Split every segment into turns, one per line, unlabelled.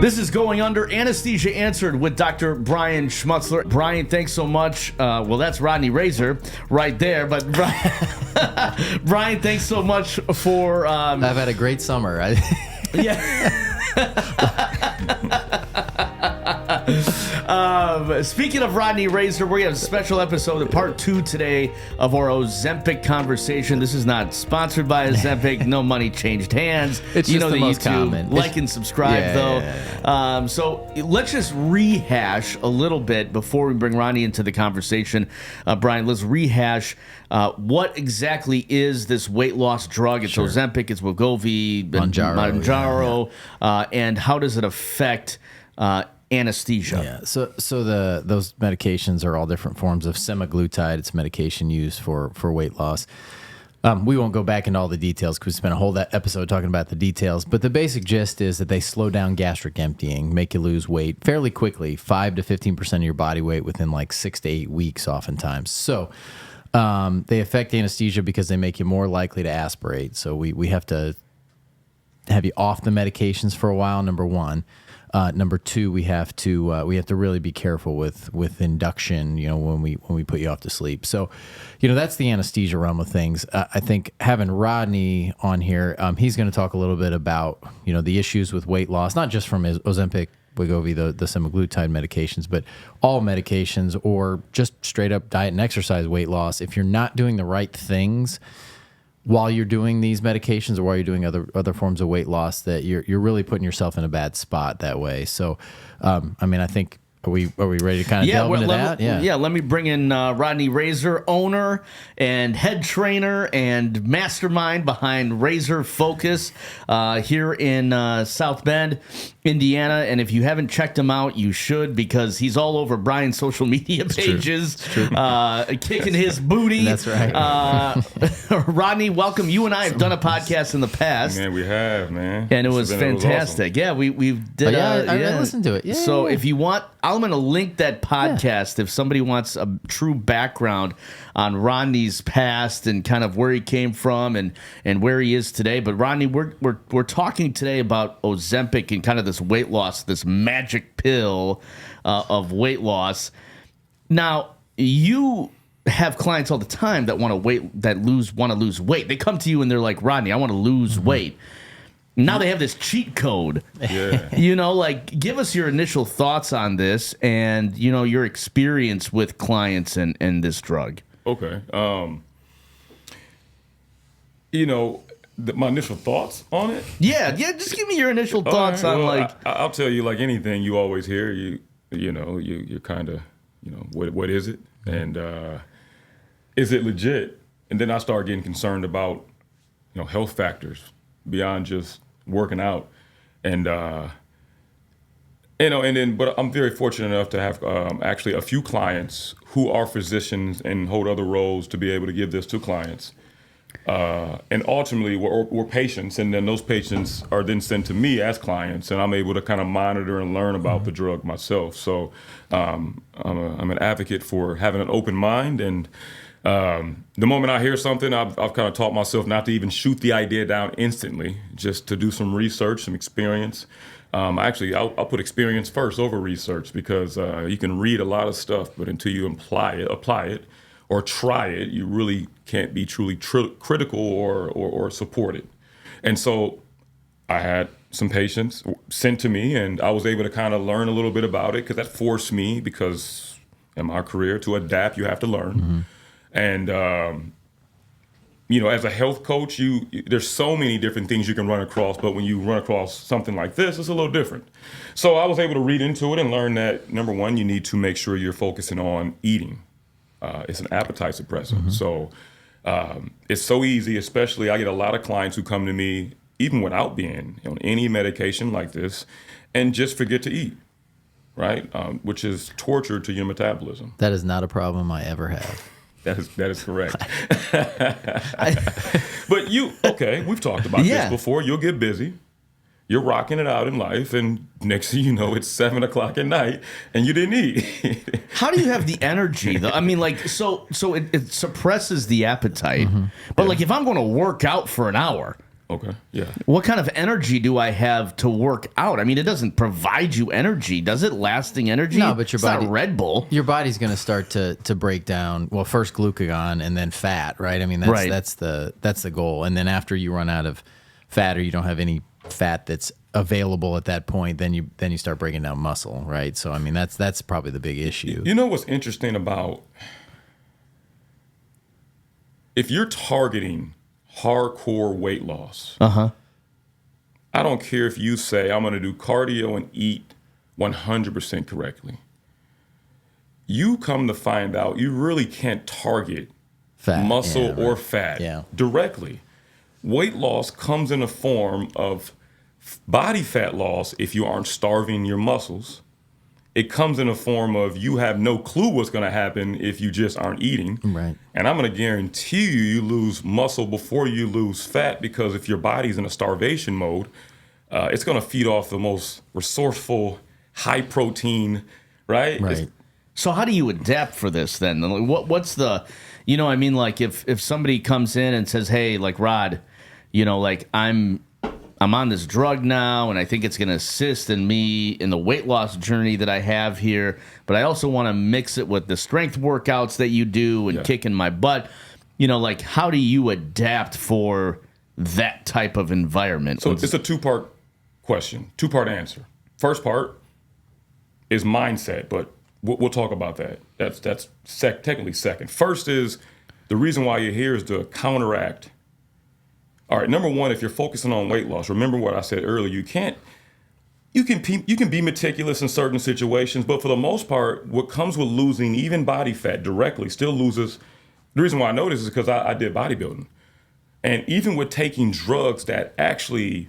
This is Going Under, Anesthesia Answered with Dr. Brian Schmutzler. Brian, thanks so much. Well, that's Rodney Razor right there. But Brian, thanks so much for...
I've had a great summer.
Yeah. Speaking of Rodney Razor, we have a special episode, part 2 today of our Ozempic conversation. This is not sponsored by Ozempic. No money changed hands.
It's just the most common.
Like and subscribe, though. So let's just rehash a little bit before we bring Rodney into the conversation. Brian, let's rehash what exactly is this weight loss drug? It's Ozempic, it's Wegovy, Mounjaro, and how does it affect anesthesia?
Yeah, so those medications are all different forms of semaglutide. It's medication used for weight loss. We won't go back into all the details because we spent a whole episode talking about the details, but the basic gist is that they slow down gastric emptying, make you lose weight fairly quickly, 5 to 15% of your body weight within like 6 to 8 weeks oftentimes. So they affect anesthesia because they make you more likely to aspirate. So we have to have you off the medications for a while, number one. Number two, we have to really be careful with induction, when we put you off to sleep. So, that's the anesthesia realm of things. I think having Rodney on here, he's going to talk a little bit about, the issues with weight loss, not just from Ozempic, Wegovy, the semaglutide medications, but all medications or just straight up diet and exercise weight loss. If you're not doing the right things while you're doing these medications or while you're doing other forms of weight loss, that you're really putting yourself in a bad spot that way. So, I think, are we ready to kind of delve into that?
Let me bring in Rodney Razor, owner and head trainer and mastermind behind Razor Focus here in South Bend, Indiana. And if you haven't checked him out, you should, because he's all over Brian's social media pages, kicking his booty.
That's right.
Rodney, welcome. You and I have done a podcast in the past.
Man, we have, man.
And it was fantastic. It was awesome. Yeah, we did.
I listened to it. Yeah.
So if you want, I'm going to link that podcast if somebody wants a true background on Rodney's past and kind of where he came from and where he is today. But Rodney, we're talking today about Ozempic and kind of this weight loss, this magic pill of weight loss. Now, you have clients all the time that want to lose weight. They come to you and they're like, Rodney, I want to lose weight. Now they have this cheat code.
Yeah.
Give us your initial thoughts on this and, your experience with clients and this drug.
Okay. My initial thoughts on it?
Yeah, just give me your initial thoughts on
I'll tell you, like anything you always hear, you're kind of, what is it? And is it legit? And then I start getting concerned about, health factors beyond just working out. And, but I'm very fortunate enough to have actually a few clients who are physicians and hold other roles to be able to give this to clients. And ultimately we're patients, and then those patients are then sent to me as clients, and I'm able to kind of monitor and learn about the drug myself. So I'm an advocate for having an open mind, and the moment I hear something, I've kind of taught myself not to even shoot the idea down instantly, just to do some research, some experience. I'll put experience first over research, because you can read a lot of stuff, but until you apply it, or try it, you really can't be truly critical or support it. And so I had some patients sent to me, and I was able to kind of learn a little bit about it, because that forced me, because in my career, to adapt, you have to learn. Mm-hmm. And, as a health coach, there's so many different things you can run across, but when you run across something like this, it's a little different. So I was able to read into it and learn that, number one, you need to make sure you're focusing on eating. It's an appetite suppressant. Mm-hmm. So it's so easy, especially I get a lot of clients who come to me, even without being on any medication like this, and just forget to eat, right? Which is torture to your metabolism.
That is not a problem I ever have.
That is correct. But we've talked about this before. You'll get busy. You're rocking it out in life, and next thing you know, it's 7 o'clock at night, and you didn't eat.
How do you have the energy, though? I mean, so it suppresses the appetite. Mm-hmm. But if I'm going to work out for an hour,
Okay. Yeah.
What kind of energy do I have to work out? I mean, it doesn't provide you energy, does it? Lasting energy?
No, but your
It's
body,
not Red Bull.
Your body's going to start to break down. Well, first glucagon and then fat, right? I mean, that's the goal. And then after you run out of fat or you don't have any fat that's available at that point, then you start breaking down muscle, right? So I mean, that's probably the big issue.
You know what's interesting about if you're targeting hardcore weight loss, I don't care if you say I'm going to do cardio and eat 100% correctly. You come to find out you really can't target
Fat,
muscle or
right.
fat directly. Weight loss comes in a form of body fat loss if you aren't starving your muscles. It comes in a form of you have no clue what's going to happen if you just aren't eating.
Right.
And I'm going to guarantee you lose muscle before you lose fat, because if your body's in a starvation mode, it's going to feed off the most resourceful, high protein, right?
Right.
So how do you adapt for this then? What's the, you know, I mean, like if somebody comes in and says, hey, like Rod, you know, like I'm on this drug now, and I think it's going to assist in me in the weight loss journey that I have here, but I also want to mix it with the strength workouts that you do and kicking my butt. You know, like how do you adapt for that type of environment?
So it's a two-part question, two-part answer. First part is mindset, but we'll talk about that. That's technically second. First is the reason why you're here is to counteract. All right, number one, if you're focusing on weight loss, remember what I said earlier. You can be meticulous in certain situations, but for the most part, what comes with losing even body fat directly still loses. The reason why I know this is because I did bodybuilding. And even with taking drugs that actually,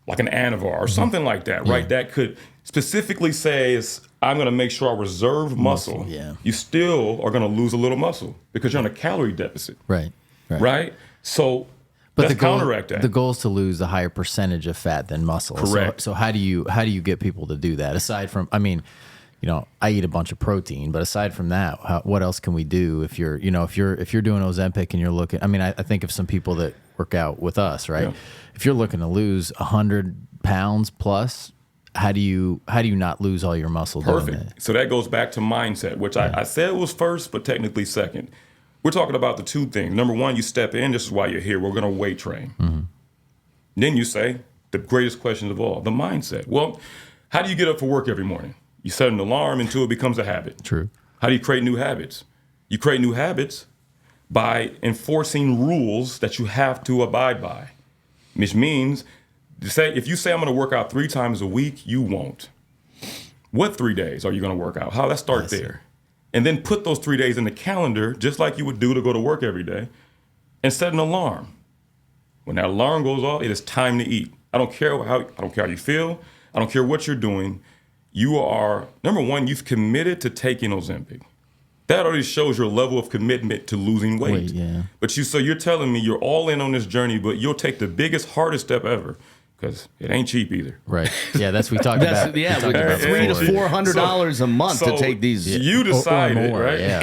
like an Anavar or something like that, right, that could specifically say, I'm going to make sure I reserve muscle. You still are going to lose a little muscle because you're on a calorie deficit. Right? So
but
let's counteract that.
The goal is to lose a higher percentage of fat than muscle.
Correct.
So how do you get people to do that? Aside from, I mean, you know, I eat a bunch of protein, but aside from that, what else can we do if you're doing Ozempic and you're looking? I mean, I think of some people that work out with us, right?
Yeah.
If you're looking to lose 100 pounds plus, how do you not lose all your muscle?
Perfect.
Doing that?
So that goes back to mindset, which I said was first, but technically second. We're talking about the two things. Number one, you step in. This is why you're here. We're going to weight train. Then you say the greatest question of all, the mindset. Well, how do you get up for work every morning? You set an alarm until it becomes a habit.
True.
How do you create new habits? You create new habits by enforcing rules that you have to abide by, which means if you say I'm going to work out 3 times a week, you won't. What 3 days are you going to work out? Let's start there. And then put those 3 days in the calendar, just like you would do to go to work every day, and set an alarm. When that alarm goes off, it is time to eat. I don't care how you feel. I don't care what you're doing. You are, number one, you've committed to taking Ozempic. That already shows your level of commitment to losing weight. But so you're telling me you're all in on this journey, but you'll take the biggest, hardest step ever. Because it ain't cheap either.
Right. Yeah, that's we talked about.
Yeah, $300 to $400 a month to take these.
You decided,
more,
right?
Yeah,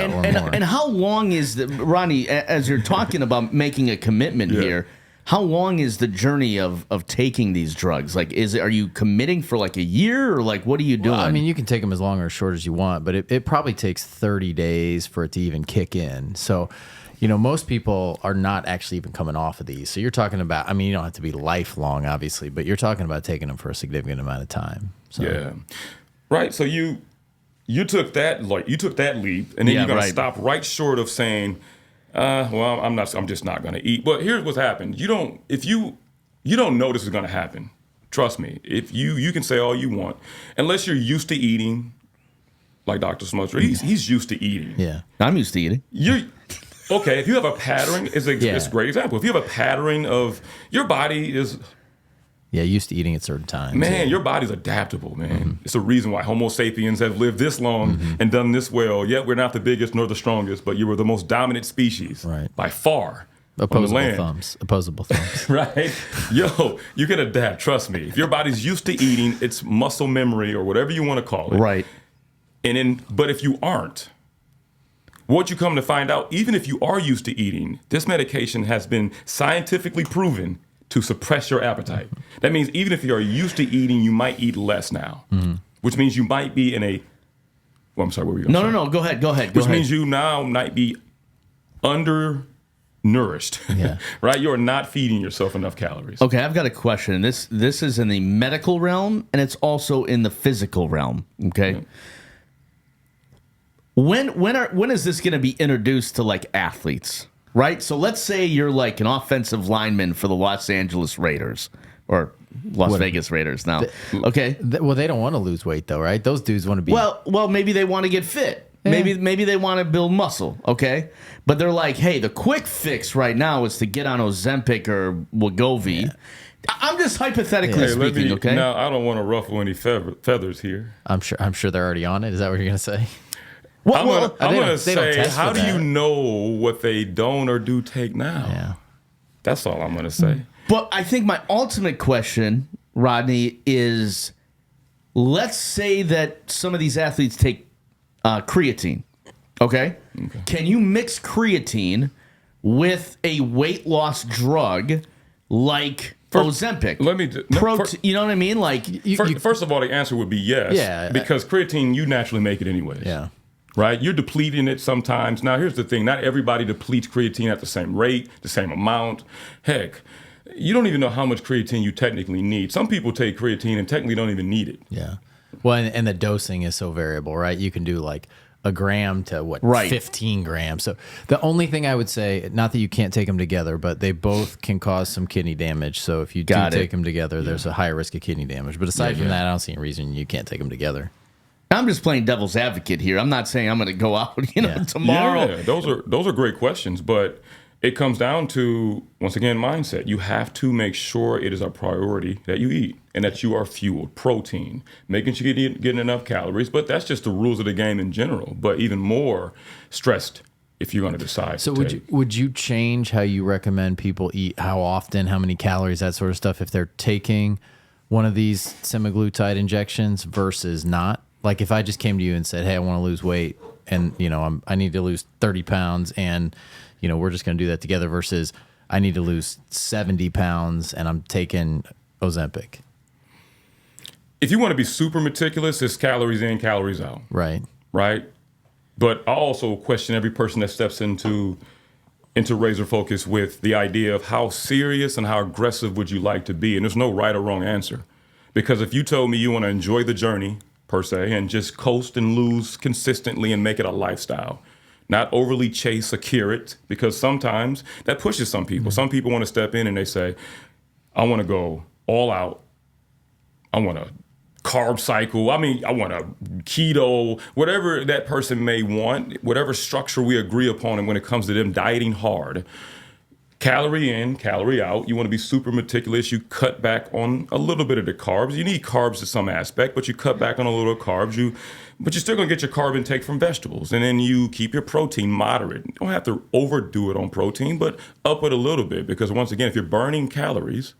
and how long is Ronnie? As you're talking about making a commitment here, how long is the journey of taking these drugs? Like, are you committing for like a year, or like what are you doing?
Well, I mean, you can take them as long or as short as you want, but it probably takes 30 days for it to even kick in. So, you know, most people are not actually even coming off of these. So you're talking about, I mean, you don't have to be lifelong, obviously, but you're talking about taking them for a significant amount of time. So.
Yeah. Right. So you took that leap, and then you're going to stop right short of saying, well, I'm just not going to eat. But here's what's happened. You don't know this is going to happen. Trust me. If you can say all you want, unless you're used to eating, like Dr. Schmutzler, he's used to eating.
Yeah. I'm used to eating.
Okay, if you have a pattern, it's a great example. If you have a pattern of your body is...
Yeah, used to eating at certain times.
Man, your body's adaptable, man. It's a reason why Homo sapiens have lived this long and done this well. Yet we're not the biggest nor the strongest, but you were the most dominant species by far.
Opposable thumbs.
Right? Yo, you can adapt, trust me. If your body's used to eating, it's muscle memory or whatever you want to call it.
Right.
But if you aren't, what you come to find out, even if you are used to eating, this medication has been scientifically proven to suppress your appetite. That means even if you're used to eating, you might eat less now, which means you might be in a. Well, I'm sorry. What were you going to say?
No. Go ahead.
Which means you now might be undernourished.
Yeah.
Right? You're not feeding yourself enough calories.
Okay, I've got a question. This is in the medical realm, and it's also in the physical realm. Okay. When is this going to be introduced to like athletes? Right. So let's say you're like an offensive lineman for the Los Angeles Raiders or Las Vegas Raiders now. Okay.
Well, they don't want to lose weight though, right? Those dudes want to be.
Well, maybe they want to get fit. Yeah. Maybe they want to build muscle. Okay. But they're like, hey, the quick fix right now is to get on Ozempic or Wegovy. Yeah. I'm just hypothetically speaking. Okay.
Now I don't want to ruffle any feathers here.
I'm sure they're already on it. Is that what you're gonna say?
I'm going to say, how do you know what they don't or do take now?
Yeah.
That's all I'm going to say.
But I think my ultimate question, Rodney, is let's say that some of these athletes take creatine, okay? Can you mix creatine with a weight loss drug like Ozempic? You know what I mean? Like,
first of all, the answer would be yes.
Yeah.
Because creatine, you naturally make it anyways.
Yeah.
Right? You're depleting it sometimes. Now, here's the thing. Not everybody depletes creatine at the same rate, the same amount. Heck, you don't even know how much creatine you technically need. Some people take creatine and technically don't even need it.
Yeah. Well, and the dosing is so variable, right? You can do like a gram to 15 grams. So the only thing I would say, not that you can't take them together, but they both can cause some kidney damage. So if you take them together, there's a higher risk of kidney damage. But aside from that, I don't see any reason you can't take them together.
I'm just playing devil's advocate here. I'm not saying I'm going to go out, tomorrow.
Yeah, those are great questions, but it comes down to, once again, mindset. You have to make sure it is a priority that you eat and that you are fueled, protein, making sure you're getting enough calories. But that's just the rules of the game in general. But even more stressed if you're going to decide.
So would you change how you recommend people eat, how often, how many calories, that sort of stuff, if they're taking one of these semaglutide injections versus not? Like if I just came to you and said, hey, I want to lose weight and, I need to lose 30 pounds and, we're just going to do that together versus I need to lose 70 pounds and I'm taking Ozempic.
If you want to be super meticulous, it's calories in, calories out.
Right.
Right. But I also question every person that steps into Razor Focus with the idea of how serious and how aggressive would you like to be? And there's no right or wrong answer. Because if you told me you want to enjoy the journey, per se, and just coast and lose consistently and make it a lifestyle. Not overly chase a carrot, because sometimes that pushes some people. Some people want to step in and they say, I want to go all out. I want to carb cycle. I want a keto, whatever that person may want, whatever structure we agree upon. And when it comes to them dieting hard, calorie in, calorie out. You want to be super meticulous. You cut back on a little bit of the carbs. You need carbs to some aspect, but you cut back on a little carbs. But you're still going to get your carb intake from vegetables. And then you keep your protein moderate. You don't have to overdo it on protein, but up it a little bit. Because once again, if you're burning calories,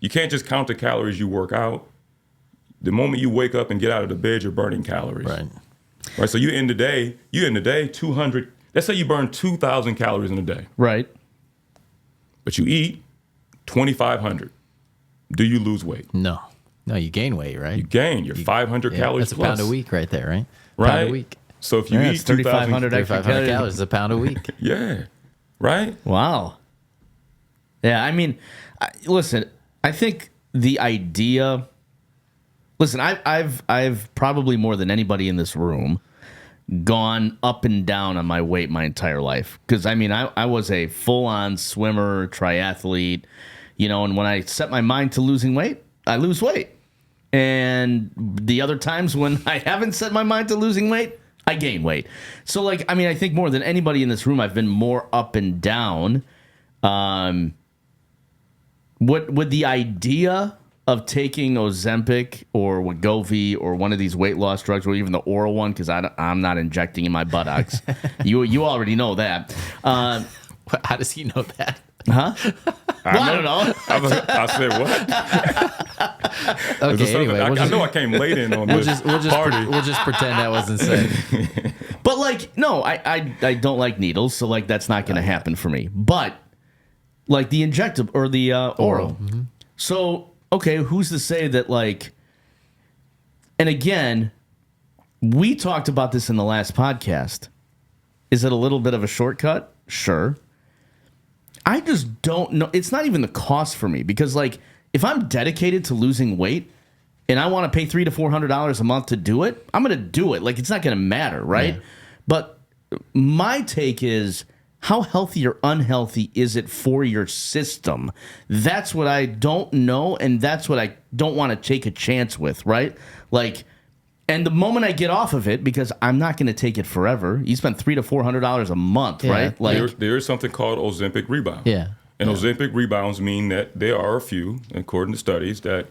you can't just count the calories you work out. The moment you wake up and get out of the bed, you're burning calories. Right. So you end the day 200. Let's say you burn 2,000 calories in a day.
Right.
But you eat 2,500. Do you lose weight?
No, you gain weight, right?
You gain. You're 500 calories
that's
plus.
That's a pound a week right there, right?
Right.
Pound a week.
So if you eat
3,500
calories is a pound a week.
Yeah. Right?
Wow. Yeah, listen, I think the idea... Listen, I've probably more than anybody in this room gone up and down on my weight my entire life. Because, I was a full-on swimmer, triathlete, and when I set my mind to losing weight, I lose weight. And the other times when I haven't set my mind to losing weight, I gain weight. So, I think more than anybody in this room, I've been more up and down. Would the idea of taking Ozempic or Wegovy or one of these weight loss drugs, or even the oral one, because I'm not injecting in my buttocks. You already know that.
How does he know that?
Huh? I don't know.
I said what?
Okay, anyway.
I know I came late in on this party.
We'll just pretend that wasn't said.
But no, I don't like needles, so that's not going to happen for me. But like the injectable or the oral. Mm-hmm. So, okay, who's to say that, like, and again, we talked about this in the last podcast. Is it a little bit of a shortcut? Sure. I just don't know. It's not even the cost for me because, like, if I'm dedicated to losing weight and I want to pay $300 to $400 a month to do it, I'm going to do it. Like, it's not going to matter, right? Yeah. But my take is, how healthy or unhealthy is it for your system? That's what I don't know, and that's what I don't want to take a chance with, right? Like, and the moment I get off of it, because I'm not going to take it forever, you spend $300 to $400 a month, right? Like,
there is something called Ozempic rebound.
Yeah.
And Ozempic rebounds mean that there are a few, according to studies, that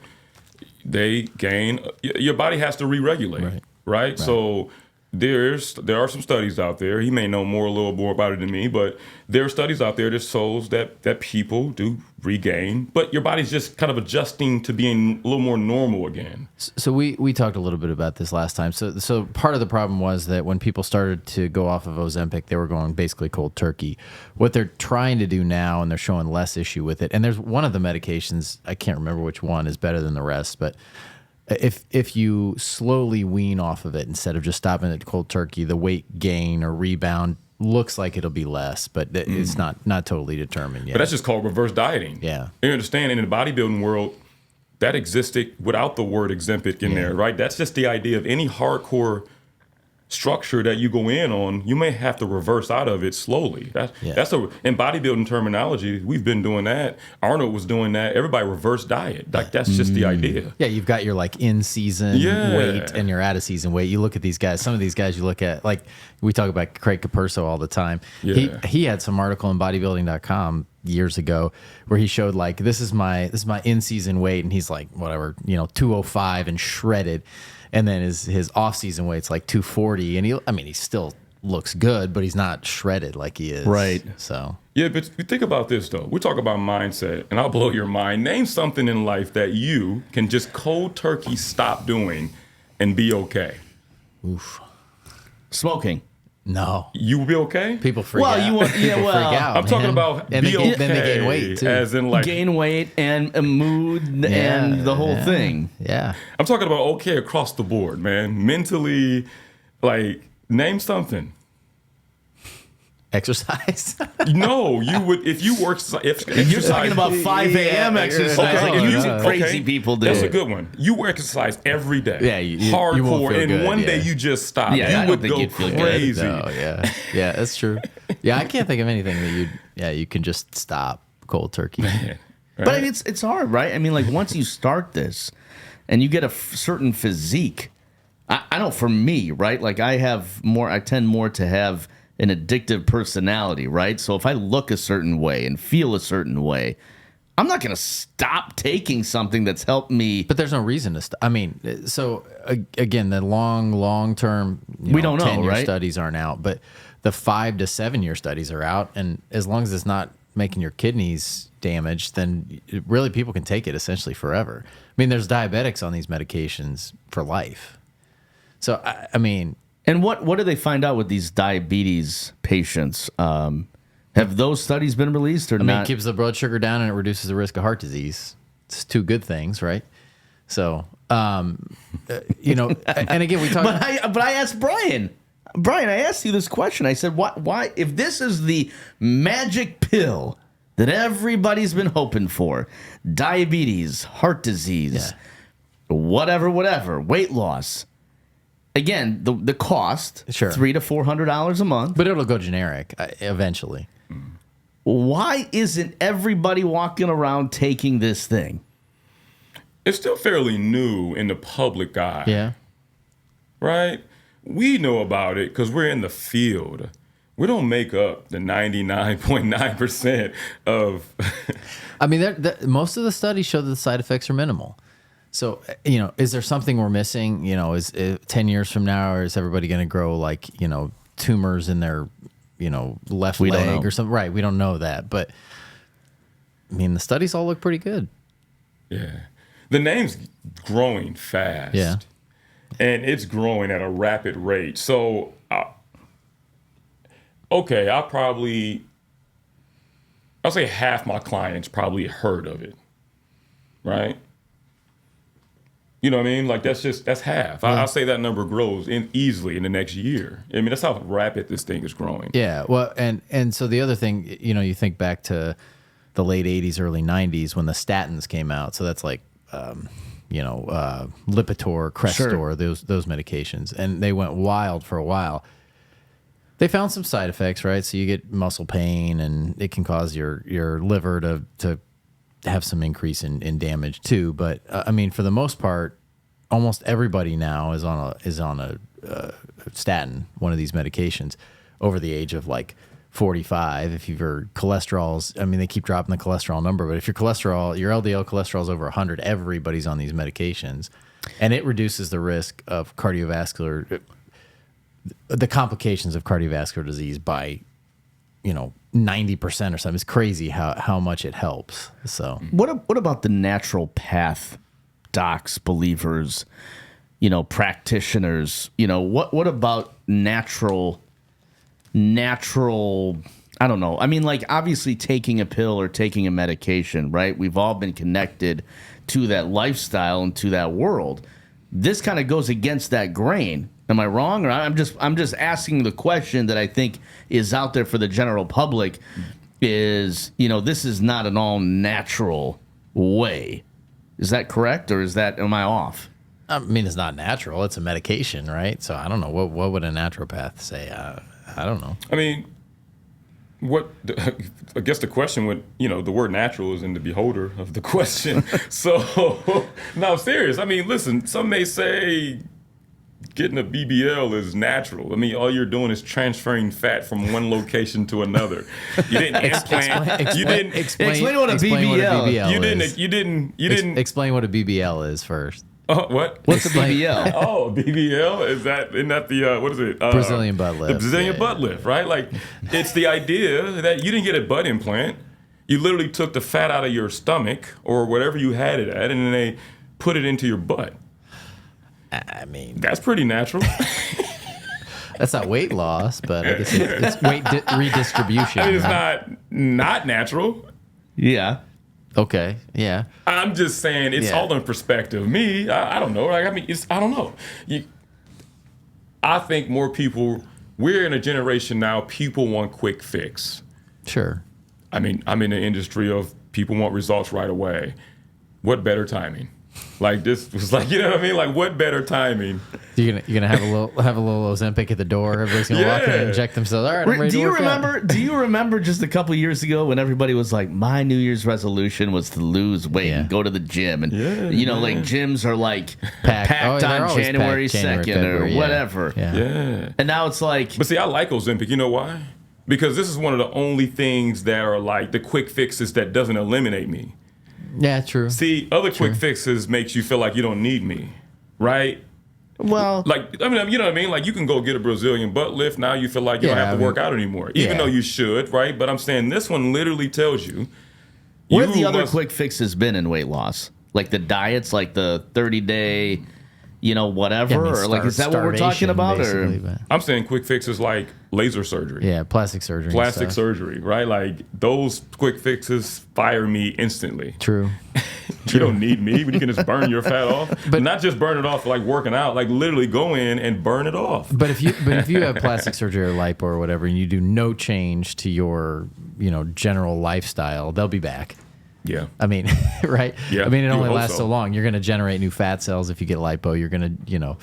they gain. Your body has to re-regulate, right? So there are some studies out there. He may know a little more about it than me, but there are studies out there that shows that people do regain, but your body's just kind of adjusting to being a little more normal again.
So we talked a little bit about this last time. So part of the problem was that when people started to go off of Ozempic, they were going basically cold turkey. What they're trying to do now, and they're showing less issue with it, and there's one of the medications, I can't remember which one is better than the rest, but if you slowly wean off of it instead of just stopping at cold turkey, the weight gain or rebound looks like it'll be less, but it's not totally determined yet.
But that's just called reverse dieting.
Yeah.
You understand, in the bodybuilding world, that existed without the word Ozempic in there, right? That's just the idea of any hardcore structure that you go in on, you may have to reverse out of it slowly. That's in bodybuilding terminology, we've been doing that. Arnold was doing that. Everybody reverse diet. Like, that's just the idea.
Yeah, you've got your like in season weight and your out of season weight. You look at these guys, some of these guys you look at, like we talk about Craig Capurso all the time.
Yeah.
He had some article in bodybuilding.com years ago where he showed like, this is my in season weight, and he's like, whatever, 205 and shredded. And then his off-season weight's like 240, and he still looks good, but he's not shredded like he is.
Right.
So
yeah, but think about this though. We talk about mindset, and I'll blow your mind. Name something in life that you can just cold turkey stop doing and be okay.
Oof.
Smoking.
No.
You will be okay?
People freak out. Freak out.
I'm talking about
and
be okay.
Then they gain weight too.
As in like
gain weight and a mood and the whole thing.
Yeah.
I'm talking about okay across the board, man. Mentally, like, name something.
Exercise?
No, you would if you work. If
you're talking about 5 a.m. exercise, like crazy people do.
That's a good one. You exercise every day.
Yeah,
hardcore,
you won't feel
and
good,
one day you just stop.
Yeah,
you would go crazy.
No, yeah, that's true. Yeah, I can't think of anything that you can just stop cold turkey.
Right?
But it's hard, right? I mean, like, once you start this and you get a certain physique, I know for me, right? Like, I tend more to have an addictive personality, right? So if I look a certain way and feel a certain way, I'm not going to stop taking something that's helped me.
But there's no reason to stop. I mean, so again, the long term,
we don't know,
10-year
right?
studies aren't out, but the 5 to 7 year studies are out, and as long as it's not making your kidneys damaged, then really people can take it essentially forever. I mean, there's diabetics on these medications for life. So I mean.
And what do they find out with these diabetes patients? Have those studies been released or not?
I mean, it keeps the blood sugar down and it reduces the risk of heart disease. It's two good things, right? So, and again, we talk.
But I asked Brian. Brian, I asked you this question. I said, why, if this is the magic pill that everybody's been hoping for, diabetes, heart disease, whatever, weight loss. Again, the cost,
sure,
$300 to $400 a month.
But it'll go generic eventually.
Why isn't everybody walking around taking this thing?
It's still fairly new in the public eye.
Yeah.
Right? We know about it because we're in the field. We don't make up the 99.9% of...
I mean, most of the studies show that the side effects are minimal. So, is there something we're missing? Is 10 years from now, or is everybody going to grow like, tumors in their, left leg or something? Right. We don't know that. But, I mean, the studies all look pretty good.
Yeah. The name's growing fast.
Yeah.
And it's growing at a rapid rate. So, I'll say half my clients probably heard of it, right? You know what I mean? Like that's half. I'll say that number grows easily in the next year. I mean, that's how rapid this thing is growing.
Yeah. Well, and so the other thing, you think back to the late 80s, early 90s when the statins came out. So that's like, Lipitor, Crestor, those medications. And they went wild for a while. They found some side effects, right? So you get muscle pain and it can cause your liver to have some increase in damage too. But I mean, for the most part, almost everybody now is on a statin, one of these medications, over the age of like 45. If your cholesterol's, I mean, they keep dropping the cholesterol number, but if your LDL cholesterol is over 100, everybody's on these medications, and it reduces the risk of the complications of cardiovascular disease by 90% or something. It's crazy how much it helps. So
what about the natural path docs, believers, practitioners? What about natural, I don't know. I mean, like, obviously taking a pill or taking a medication, right? We've all been connected to that lifestyle and to that world. This kind of goes against that grain. Am I wrong? Or I'm just asking the question that I think is out there for the general public is, this is not an all natural way. Is that correct? Or am I off?
I mean, it's not natural. It's a medication, right? So I don't know. What would a naturopath say? I don't know.
I mean, I guess the question would, the word natural is in the beholder of the question. So, no, I'm serious. I mean, listen, some may say getting a BBL is natural. I mean, all you're doing is transferring fat from one location to another. You didn't implant.
Explain what a BBL
is.
You didn't
explain what a BBL is first.
What?
What's a BBL?
Oh, BBL? Isn't that the, what is it?
Brazilian butt lift.
The Brazilian butt lift, right? Like, it's the idea that you didn't get a butt implant. You literally took the fat out of your stomach or wherever you had it at, and then they put it into your butt.
I mean,
that's pretty natural.
That's not weight loss, but I guess it's weight redistribution.
I mean, it's not natural.
Yeah.
Okay. Yeah.
I'm just saying it's all in perspective. Me, I don't know. Like, I mean, I don't know. I think more people. We're in a generation now. People want quick fix.
Sure.
I mean, I'm in the industry of people want results right away. What better timing? Like, this was like, you know what I mean? Like, what better timing?
You're gonna have a little Ozempic at the door. Everybody's gonna walk in and inject themselves. All right, I'm ready to work out.
Do you remember just a couple years ago when everybody was like, my New Year's resolution was to lose weight and go to the gym, and like gyms are like packed on January 2nd or whatever.
Yeah.
And now it's like,
but see, I like Ozempic. You know why? Because this is one of the only things that are like the quick fixes that doesn't eliminate me.
Yeah, true.
See, other quick fixes makes you feel like you don't need me, right?
Well,
like, I mean, you know what I mean? Like, you can go get a Brazilian butt lift. Now you feel like you don't have to work out anymore, even though you should, right? But I'm saying this one literally tells you.
What have the other quick fixes been in weight loss? Like the diets, like the 30-day, whatever? Or like, is that what we're talking about? Or
I'm saying quick fixes like laser surgery.
Yeah, plastic surgery.
Plastic surgery, right? Like, those quick fixes fire me instantly.
True.
You don't need me, but you can just burn your fat off. But not just burn it off like working out, like literally go in and burn it off.
But if you have plastic surgery or lipo or whatever, and you do no change to your general lifestyle, they'll be back.
Yeah.
I mean, right?
Yeah.
I mean, it only lasts so long. You're going to generate new fat cells if you get lipo. You're going to,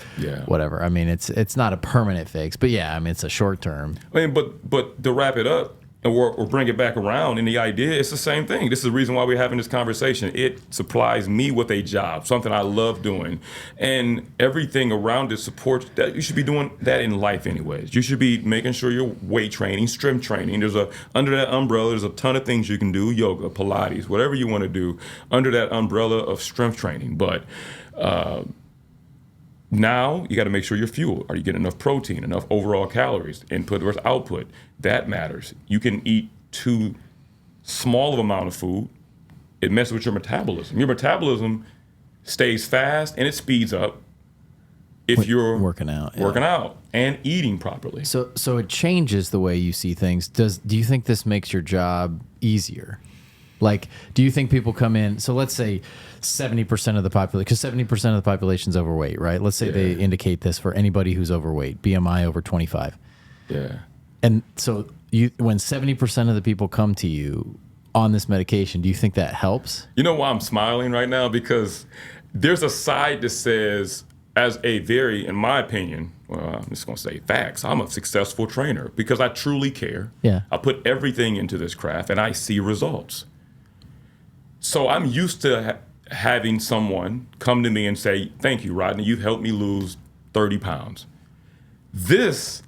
whatever. I mean, it's not a permanent fix, but yeah, I mean, it's a short term.
I mean, but to wrap it up or bring it back around, and the idea, it's the same thing. This is the reason why we're having this conversation. It supplies me with a job, something I love doing, and everything around it supports that. You should be doing that in life anyways. You should be making sure you're weight training, strength training. Under that umbrella, there's a ton of things you can do: yoga, Pilates, whatever you want to do under that umbrella of strength training. But now you got to make sure you're fueled. Are you getting enough protein, enough overall calories, input versus output? That matters. You can eat too small of amount of food. It messes with your metabolism. Your metabolism stays fast and it speeds up if you're
working out,
and eating properly.
So it changes the way you see things. Do you think this makes your job easier? Like, do you think people come in? So let's say 70% of the population, because 70% of the population is overweight, right? Let's say they indicate this for anybody who's overweight, BMI over 25.
Yeah.
And so when 70% of the people come to you on this medication, do you think that helps?
You know why I'm smiling right now? Because there's a side that says, as a very, in my opinion, well, I'm just going to say facts, I'm a successful trainer because I truly care.
Yeah.
I put everything into this craft and I see results. So I'm used to having someone come to me and say, thank you, Rodney, you've helped me lose 30 pounds. This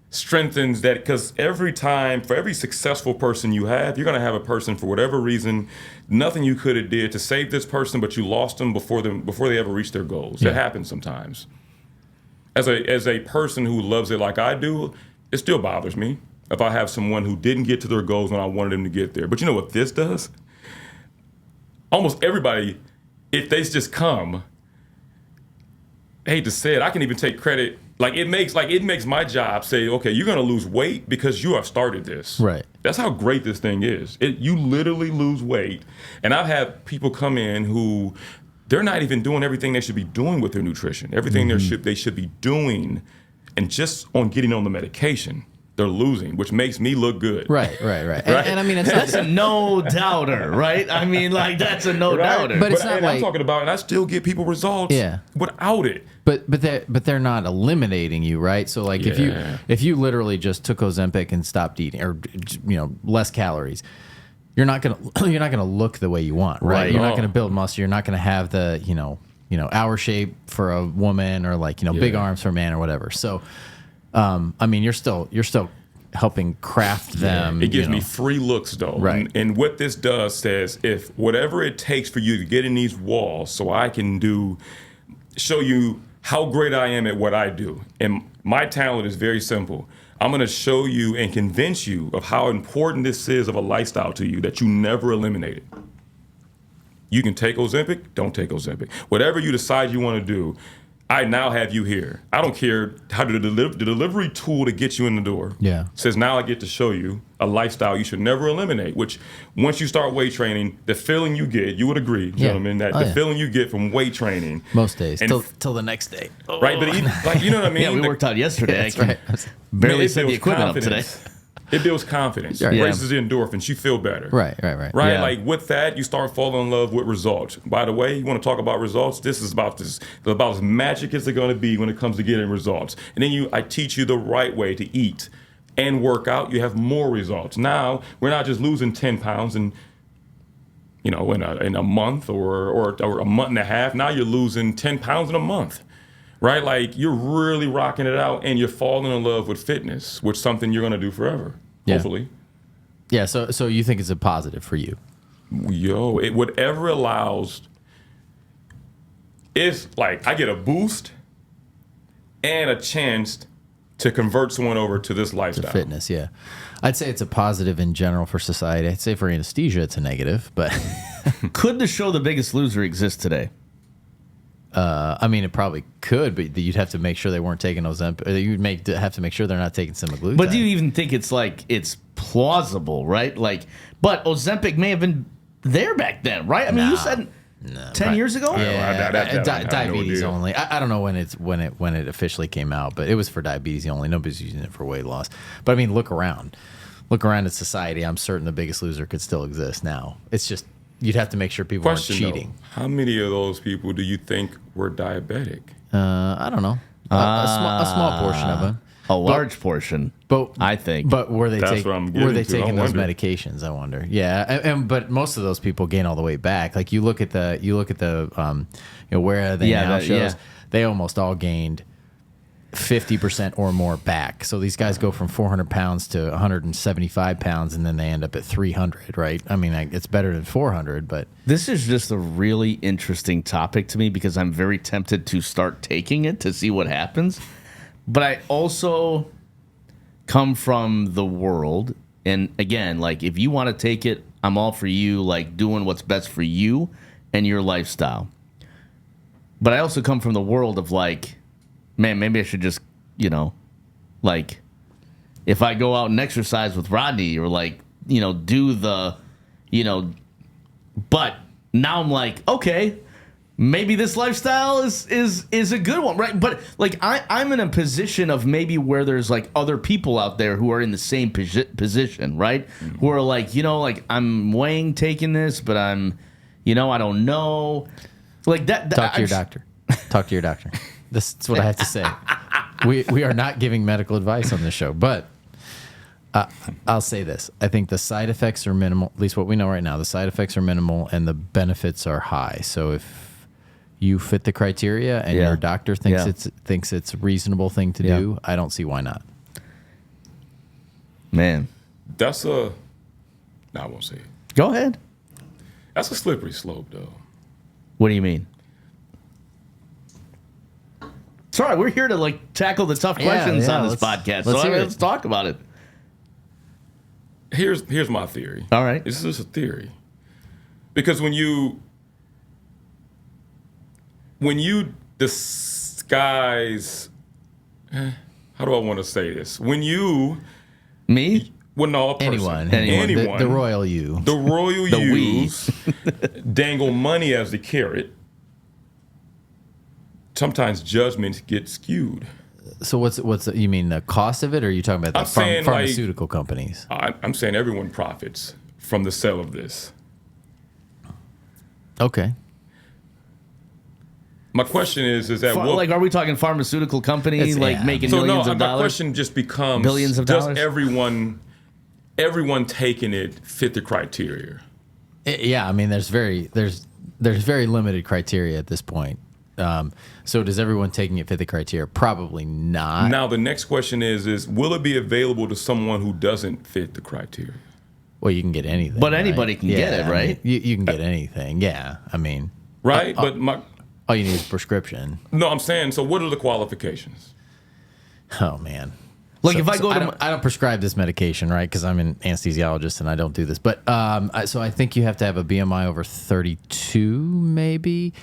strengthens that, because every time, for every successful person you have, you're going to have a person, for whatever reason, nothing you could have did to save this person, but you lost them before they ever reached their goals. It happens sometimes. As a person who loves it like I do, it still bothers me if I have someone who didn't get to their goals when I wanted them to get there. But you know what this does? Almost everybody, if they just come, I hate to say it, I can even take credit. It makes my job say, okay, you're going to lose weight because you have started this.
Right.
That's how great this thing is. You literally lose weight. And I've had people come in who they're not even doing everything they should be doing with their nutrition, everything they should be doing, and just on getting on the medication, they're losing, which makes me look good.
Right. And I mean,
That's a no doubter, right? I mean, that's a no doubter.
But it's not
and
like,
I'm talking about, and I still get people results without it.
But they're not eliminating you, right? So like if you literally just took Ozempic and stopped eating, or less calories, you're not gonna look the way you want, right? You're not gonna build muscle. You're not gonna have the hour shape for a woman, or big arms for a man, or whatever. So I mean, you're still helping craft them.
It gives me free looks, though.
Right.
And what this does says, if whatever it takes for you to get in these walls, so I can show you how great I am at what I do. And my talent is very simple. I'm going to show you and convince you of how important this is of a lifestyle to you that you never eliminated. You can take Ozempic, don't take Ozempic. Whatever you decide you want to do, I now have you here. I don't care how the delivery tool to get you in the door says now I get to show you a lifestyle you should never eliminate, which once you start weight training, the feeling you get, you would agree, gentlemen, that the feeling you get from weight training.
Most days, till the next day.
Right, but you know what I mean?
Yeah, we worked out yesterday.
That's right.
Barely set the equipment up today.
It builds confidence.
Right.
It raises the endorphins. You feel better.
Right.
Right?
Yeah.
Like with that, you start falling in love with results. By the way, you want to talk about results? This is about as magic as it's going to be when it comes to getting results. And then I teach you the right way to eat and work out. You have more results. Now, we're not just losing 10 pounds in a month or a month and a half. Now you're losing 10 pounds in a month. Right? Like, you're really rocking it out, and you're falling in love with fitness, which is something you're going to do forever, hopefully.
Yeah, so you think it's a positive for you?
Whatever allows, it's like I get a boost and a chance to convert someone over to this lifestyle.
To fitness, yeah. I'd say it's a positive in general for society. I'd say for anesthesia, it's a negative, but...
Could the show The Biggest Loser exist today?
I mean, it probably could, but you'd have to make sure they weren't taking Ozempic. You'd have to make sure they're not taking semaglutide.
But do you even think it's plausible, right? But Ozempic may have been there back then, right? I mean, you said 10 years ago.
Yeah, diabetes only. I don't know when it officially came out, but it was for diabetes only. Nobody's using it for weight loss. But I mean, look around at society. I'm certain The Biggest Loser could still exist now. It's just. You'd have to make sure people aren't cheating.
How many of those people do you think were diabetic?
I don't know. A small portion of them.
A large portion, I think.
But were they taking those
wonder.
medications? I wonder. Yeah, but most of those people gain all the weight back. Like you look at the Where Are They Now shows. They almost all gained 50% or more back. So these guys go from 400 pounds to 175 pounds, and then they end up at 300, right? I mean, it's better than 400, but...
This is just a really interesting topic to me because I'm very tempted to start taking it to see what happens. But I also come from the world, and again, if you want to take it, I'm all for you, doing what's best for you and your lifestyle. But I also come from the world of, man, maybe I should just, like, if I go out and exercise with Rodney or like, do the, but now I'm like, okay, maybe this lifestyle is a good one, right? But like I'm in a position of maybe where there's like other people out there who are in the same position, right? Mm-hmm. Who are like, like I'm weighing taking this, but I'm, I don't know. Like that.
Talk to your doctor. Talk to your doctor. That's what I have to say. We are not giving medical advice on this show, but I'll say this. I think the side effects are minimal, at least what we know right now. The side effects are minimal and the benefits are high. So if you fit the criteria and your doctor thinks it's a reasonable thing to do, I don't see why not.
Man.
That's I won't say it.
Go ahead.
That's a slippery slope, though.
What do you mean? It's all right. We're here to like tackle the tough questions on this podcast. So let's talk about it.
Here's my theory.
All right.
This is just a theory. Because when you disguise, how do I want to say this? When you
me?
Well, no, a person. Anyone.
The royal you.
The royal yous dangle money as the carrot. Sometimes judgments get skewed.
So what's you mean the cost of it, or are you talking about the pharmaceutical companies?
I'm saying everyone profits from the sale of this.
Okay.
My question is that
like, are we talking pharmaceutical company making millions of dollars?
My question just becomes
billions of dollars.
Does everyone taking it fit the criteria?
Yeah, I mean, there's very limited criteria at this point. So does everyone taking it fit the criteria? Probably not.
Now the next question is will it be available to someone who doesn't fit the criteria?
Well, you can get anything.
But anybody can get it, right?
I mean, you can get anything. Yeah, I mean.
Right,
but all you need is a prescription.
No, I'm saying, so what are the qualifications?
Oh, man.
Like if I go
I don't prescribe this medication, right? Because I'm an anesthesiologist and I don't do this. But so I think you have to have a BMI over 32, maybe.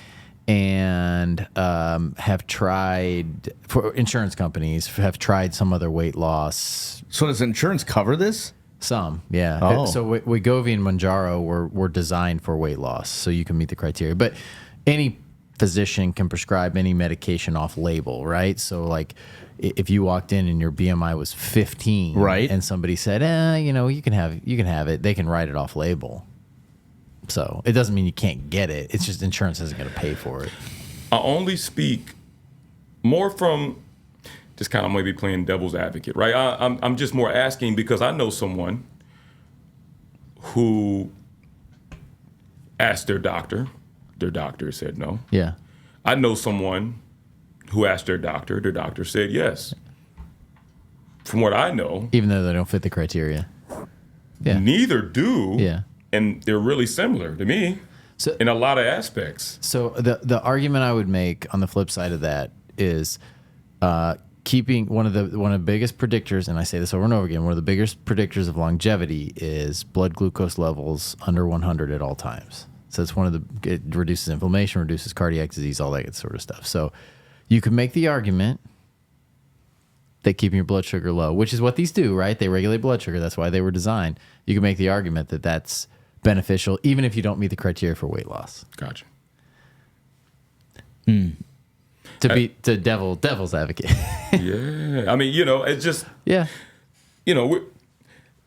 And have tried, for insurance companies, have tried some other weight loss.
So does insurance cover this?
Some, yeah.
Oh.
So Wegovy and Mounjaro were designed for weight loss, so you can meet the criteria. But any physician can prescribe any medication off label, right? So like if you walked in and your BMI was 15,
right,
and somebody said, you can have it, they can write it off label. So it doesn't mean you can't get it. It's just insurance isn't going to pay for it.
I only speak more from just kind of maybe playing devil's advocate, right? I'm just more asking because I know someone who asked their doctor said no.
Yeah.
I know someone who asked their doctor said yes. From what I know,
even though they don't fit the criteria. Yeah.
Neither do.
Yeah.
And they're really similar to me in a lot of aspects.
So the argument I would make on the flip side of that is keeping one of the biggest predictors, and I say this over and over again, one of the biggest predictors of longevity is blood glucose levels under 100 at all times. So it's it reduces inflammation, reduces cardiac disease, all that sort of stuff. So you can make the argument that keeping your blood sugar low, which is what these do, right? They regulate blood sugar. That's why they were designed. You can make the argument that that's beneficial, even if you don't meet the criteria for weight loss.
Gotcha.
To devil's advocate.
Yeah, I mean, it's just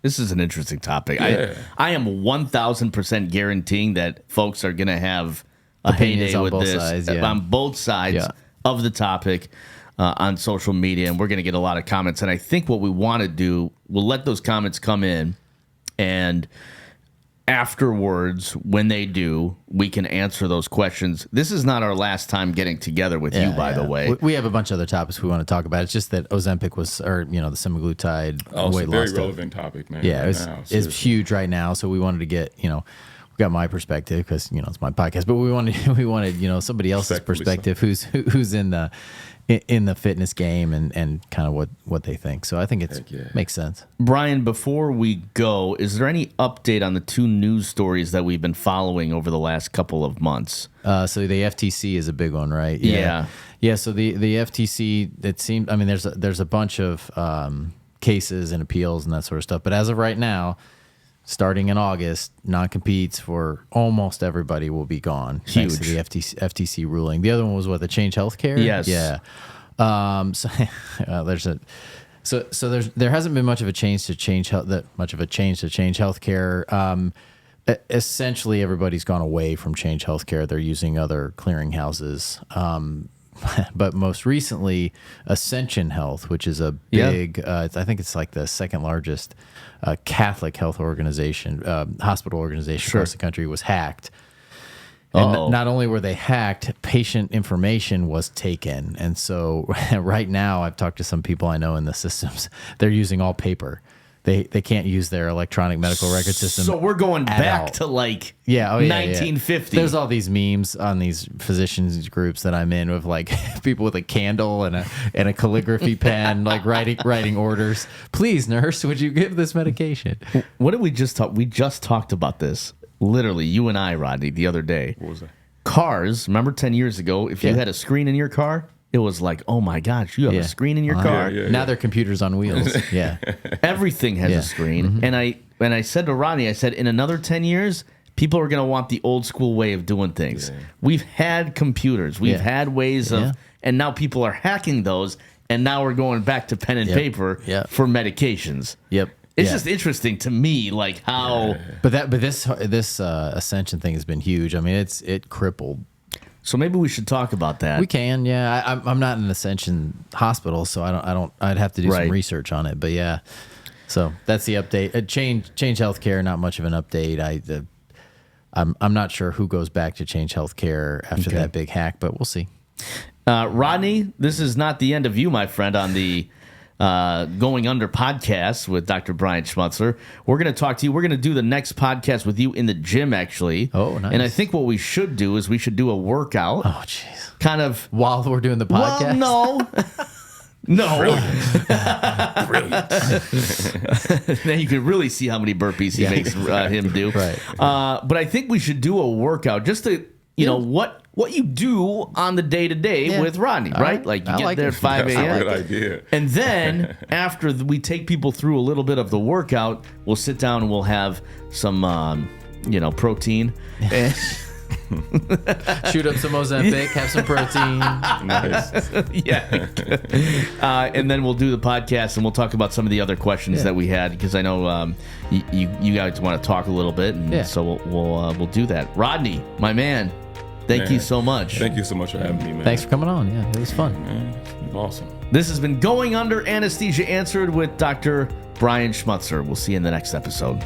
this is an interesting topic.
Yeah.
I am 1,000% guaranteeing that folks are going to have a heyday with this on both sides of the topic on social media, and we're going to get a lot of comments. And I think what we want to do, we'll let those comments come in, and afterwards, when they do, we can answer those questions. This is not our last time getting together with you, by the way.
We have a bunch of other topics we want to talk about. It's just that Ozempic the semaglutide weight loss.
Very relevant topic, man.
Yeah, it's huge right now. So we wanted to get, we got my perspective because, it's my podcast, but we wanted somebody else's perspective who's in the fitness game and kind of what they think. So I think it makes sense.
Brian, before we go, is there any update on the two news stories that we've been following over the last couple of months?
So the FTC is a big one, right?
Yeah.
Yeah, so the FTC, it seemed, I mean, there's a bunch of cases and appeals and that sort of stuff. But as of right now, starting in August, non-competes for almost everybody will be gone. Thanks to the FTC ruling. The other one was what, the Change Healthcare?
Yes.
Yeah. There hasn't been much of a change to change healthcare. Essentially, everybody's gone away from Change Healthcare. They're using other clearinghouses. But most recently, Ascension Health, which is a big, I think it's like the second largest Catholic health organization, hospital organization across the country, was hacked. And not only were they hacked, patient information was taken. And so right now, I've talked to some people I know in the systems, they're using all paper. They can't use their electronic medical record system.
So we're going back to like 1950.
There's all these memes on these physicians groups that I'm in with like people with a candle and a calligraphy pen, like writing orders. Please, nurse, would you give this medication?
What did we just talk? We just talked about this, literally, you and I, Rodney, the other day.
What was that?
Cars. Remember 10 years ago, if you had a screen in your car, it was like, oh my gosh, you have a screen in your car.
Now they're computers on wheels. Yeah.
Everything has a screen. And I said to Rodney, I said, in another 10 years, people are going to want the old school way of doing things. Yeah. We've had computers. We've had ways of, and now people are hacking those. And now we're going back to pen and paper for medications.
Yep.
It's just interesting to me, like how.
But this Ascension thing has been huge. I mean, it crippled.
So maybe we should talk about that.
We can, yeah. I'm not in an Ascension hospital, so I'd have to do some research on it. But yeah, so that's the update. Change Healthcare, not much of an update. I'm not sure who goes back to Change Healthcare after that big hack, but we'll see.
Rodney, this is not the end of you, my friend, on the Going Under podcast with Dr. Brian Schmutzler. We're going to talk to you. We're going to do the next podcast with you in the gym, actually.
Oh, nice.
And I think what we should do is we should do a workout.
Oh, jeez.
Kind of.
While we're doing the podcast?
Well, no.
Brilliant.
Then you can really see how many burpees he makes him do.
Right.
But I think we should do a workout just to, you know, what you do on the day-to-day with Rodney, right? Like you get there at 5 a.m.
That's a good idea.
And then after we take people through a little bit of the workout, we'll sit down and we'll have some, protein. And
shoot up some Ozempic, have some protein.
Nice.
And then we'll do the podcast and we'll talk about some of the other questions that we had, because I know you guys want to talk a little bit, and so we'll do that. Rodney, my man. Thank you so much.
Thank you so much for having me, man.
Thanks for coming on. Yeah, it was fun.
Man, awesome.
This has been Going Under Anesthesia Answered with Dr. Brian Schmutzler. We'll see you in the next episode.